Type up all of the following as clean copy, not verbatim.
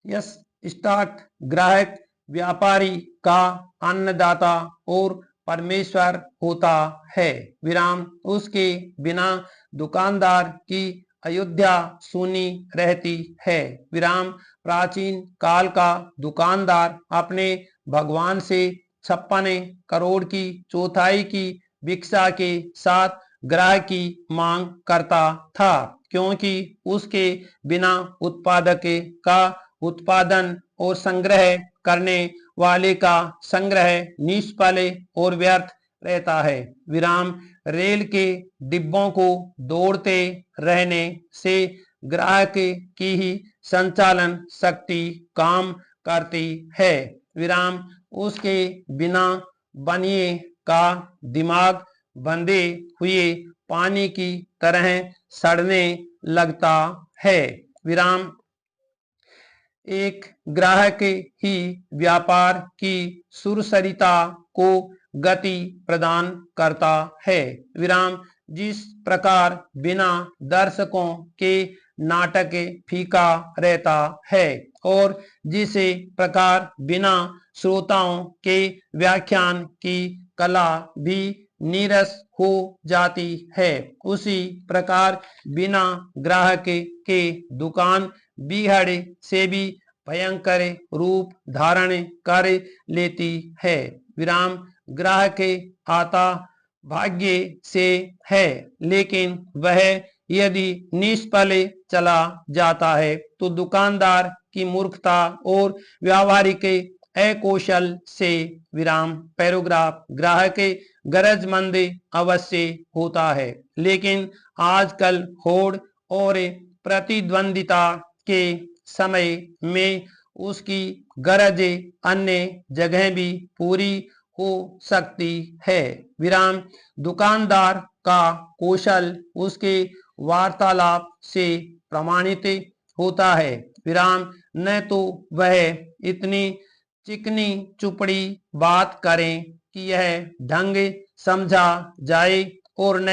Yes start ग्राहक व्यापारी का अन्नदाता और परमेश्वर होता है। विराम उसके बिना दुकानदार की अयोध्या सुनी रहती है। विराम प्राचीन काल का दुकानदार अपने भगवान से 56 करोड़ की चौथाई की भिक्षा के साथ ग्राहक की मांग करता था, क्योंकि उसके बिना उत्पादक का उत्पादन और संग्रह करने वाले का संग्रह निष्फल और व्यर्थ रहता है। विराम रेल के डिब्बों को दौड़ते रहने से ग्राहक की ही संचालन शक्ति काम करती है। विराम उसके बिना बनिए का दिमाग बंधे हुए पानी की तरह सड़ने लगता है। विराम एक ग्राहक ही व्यापार की सुरसरिता को गति प्रदान करता है। विराम जिस प्रकार बिना दर्शकों के नाटक फीका रहता है और जिस प्रकार बिना श्रोताओं के व्याख्यान की कला भी नीरस हो जाती है, उसी प्रकार बिना ग्राहक के दुकान बीहड़ से भी भयंकर रूप धारण कर लेती है। विराम ग्राहक आता भाग्य से है, लेकिन वह यदि निष्फल चला जाता है तो दुकानदार की मूर्खता और व्यावहारिक अकौशल से। विराम पैराग्राफ ग्राहक गरजमंद अवश्य होता है, लेकिन आजकल होड़ और प्रतिद्वंदिता के समय में उसकी गरज अन्य जगह भी पूरी हो सकती है। विराम दुकानदार का कौशल उसके वार्तालाप से प्रमाणित होता है। विराम न तो वह इतनी चिकनी चुपड़ी बात करें कि यह ढंग समझा जाए और न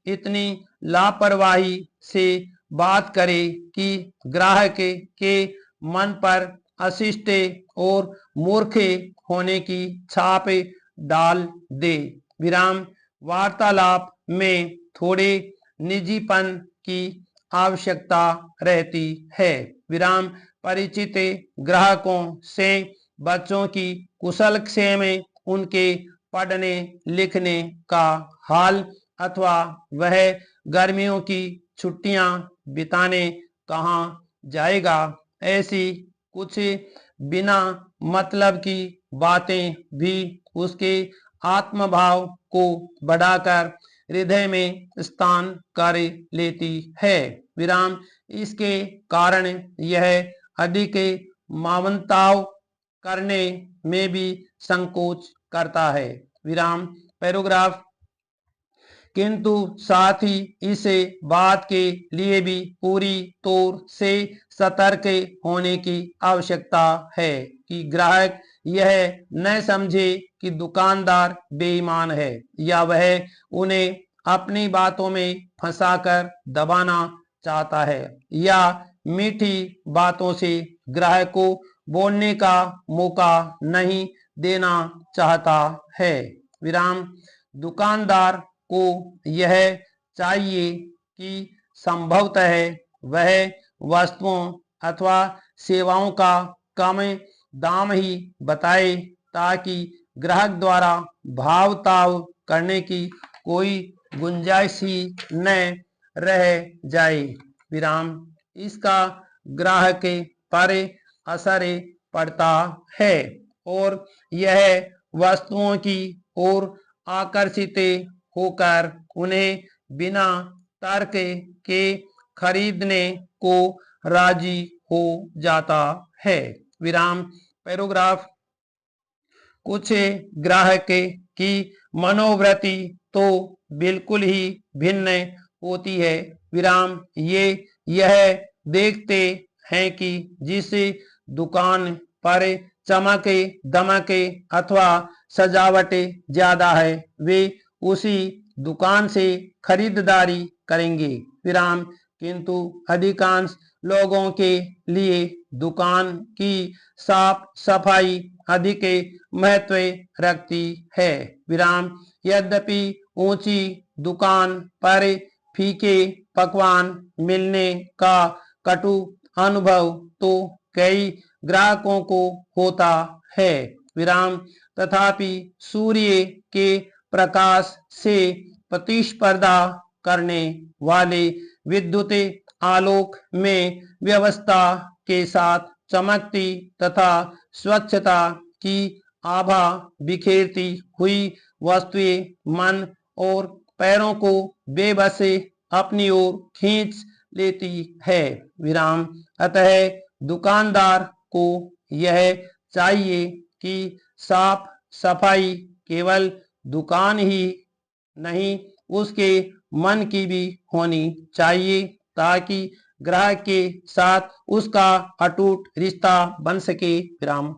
इतनी लापरवाही से बात करे कि ग्राहक के मन पर अशिष्ट और मूर्ख होने की छाप डाल दे। विराम वार्तालाप में थोड़े निजीपन की आवश्यकता रहती है। विराम परिचित ग्राहकों से बच्चों की कुशलक्षेम, उनके पढ़ने लिखने का हाल अथवा वह गर्मियों की छुट्टियां बिताने कहाँ जाएगा, ऐसी कुछ बिना मतलब की बातें भी उसके आत्मभाव को बढ़ाकर हृदय में स्थान कर लेती है। विराम इसके कारण यह अधिक मानवताव करने में भी संकोच करता है। विराम पैराग्राफ किंतु साथ ही इस बात के लिए भी पूरी तौर से सतर्क होने की आवश्यकता है कि ग्राहक यह न समझे कि दुकानदार बेईमान है या वह उन्हें अपनी बातों में फंसाकर दबाना चाहता है या मीठी बातों से ग्राहक को बोलने का मौका नहीं देना चाहता है। विराम दुकानदार को यह चाहिए कि संभवतः वह वस्तुओं अथवा सेवाओं का कम दाम ही बताए, ताकि ग्राहक द्वारा भाव ताव करने की कोई गुंजाइश ही न रह जाए। विराम इसका ग्राहक पर असर पड़ता है और यह वस्तुओं की ओर आकर्षित होकर उन्हें बिना तर्क के खरीदने को राजी हो जाता है। विराम पैराग्राफ कुछ ग्राहक की मनोवृत्ति तो बिल्कुल ही भिन्न होती है। विराम ये यह देखते हैं कि जिस दुकान पर चमक दमक अथवा सजावट ज्यादा है, वे उसी दुकान से खरीदारी करेंगे। विराम किंतु अधिकांश लोगों के लिए दुकान की साफ सफाई अधिक महत्व रखती है। विराम। यद्यपि ऊंची दुकान पर फीके पकवान मिलने का कटु अनुभव तो कई ग्राहकों को होता है। विराम। तथापि सूर्य के प्रकाश से प्रतिस्पर्धा करने वाले विद्युत आलोक में व्यवस्था के साथ चमकती तथा स्वच्छता की आभा बिखेरती हुई वस्तुएं मन और पैरों को बेबस अपनी ओर खींच लेती है। विराम। अतः दुकानदार को यह चाहिए कि साफ सफाई केवल दुकान ही नहीं उसके मन की भी होनी चाहिए ताकि ग्राहक के साथ उसका अटूट रिश्ता बन सके। विराम।